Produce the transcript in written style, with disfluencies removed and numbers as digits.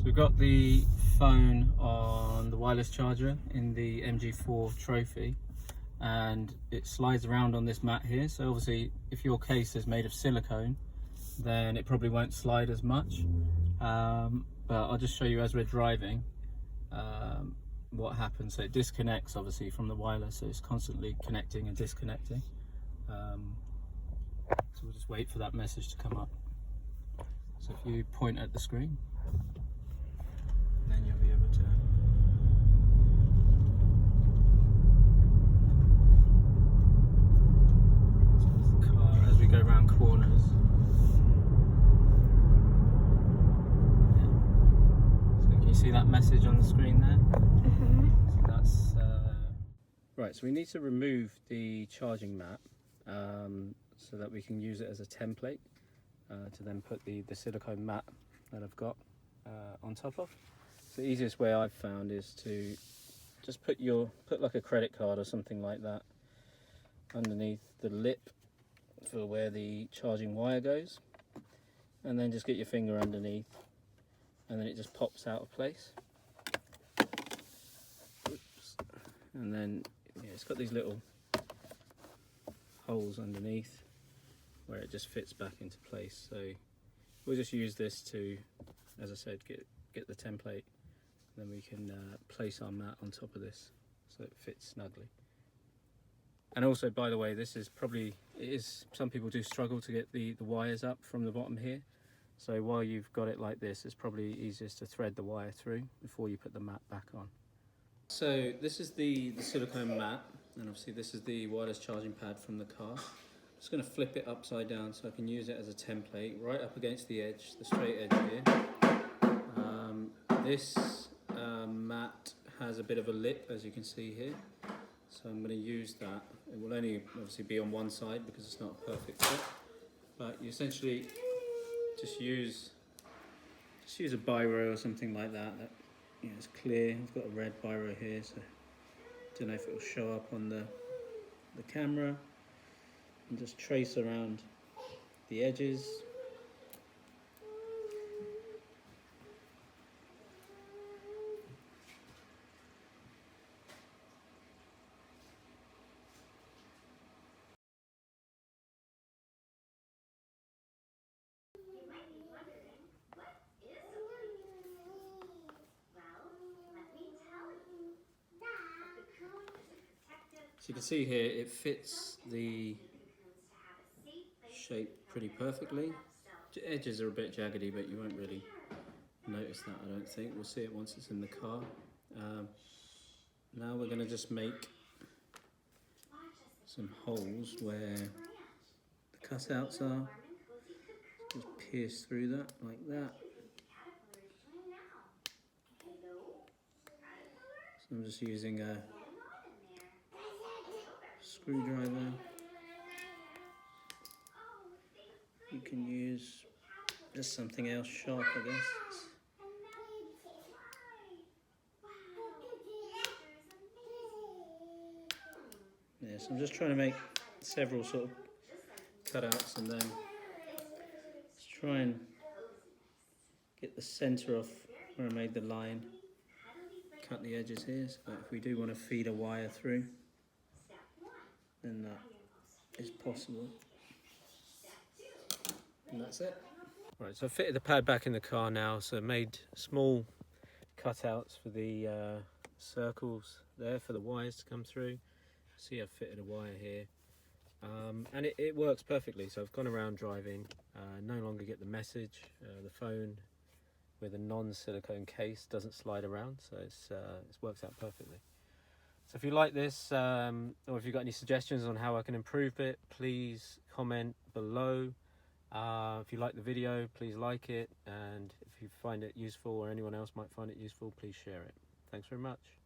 We've got the phone on the wireless charger in the MG4 Trophy, and it slides around on this mat here. So obviously if your case is made of silicone, then it probably won't slide as much, but I'll just show you as we're driving what happens. So it disconnects obviously from the wireless, so it's constantly connecting and disconnecting. So we'll just wait for that message to come up. So if you point at the screen, then you'll be able to the car as we go around corners. Yeah. So can you see that message on the screen there? So that's right. So we need to remove the charging mat so that we can use it as a template to then put the silicone mat that I've got on top of. The easiest way I've found is to just put like a credit card or something like that underneath the lip for where the charging wire goes, and then just get your finger underneath, and then it just pops out of place. Oops. And then it's got these little holes underneath where it just fits back into place. So we'll just use this to, as I said, get the template. Then we can place our mat on top of this so it fits snugly. And also, by the way, this is some people do struggle to get the wires up from the bottom here. So while you've got it like this, it's probably easiest to thread the wire through before you put the mat back on. So this is the silicone mat, and obviously this is the wireless charging pad from the car. I'm just going to flip it upside down so I can use it as a template right up against the edge, the straight edge here. This mat has a bit of a lip, as you can see here, so I'm going to use that. It will only obviously be on one side because it's not a perfect fit, but you essentially just use a biro or something like that is clear. I've got a red biro here, so I don't know if it will show up on the camera, and just trace around the edges. So you can see here it fits the shape pretty perfectly. The edges are a bit jaggedy, but you won't really notice that, I don't think. We'll see it once it's in the car. Now we're going to just make some holes where the cutouts are. Just pierce through that like that. So I'm just using a screwdriver. You can use just something else sharp, I guess. Yeah, so I'm just trying to make several sort of cutouts, and then just try and get the centre off where I made the line. Cut the edges here, so that if we do want to feed a wire through, then that is possible. And that's it. Right, so I fitted the pad back in the car now, so I made small cutouts for the circles there for the wires to come through. See, I've fitted a wire here, and it works perfectly. So I've gone around driving, no longer get the message. The phone with a non-silicone case doesn't slide around, so it works out perfectly. So if you like this, or if you've got any suggestions on how I can improve it, please comment below. If you like the video, please like it, and if you find it useful or anyone else might find it useful, please share it. Thanks very much.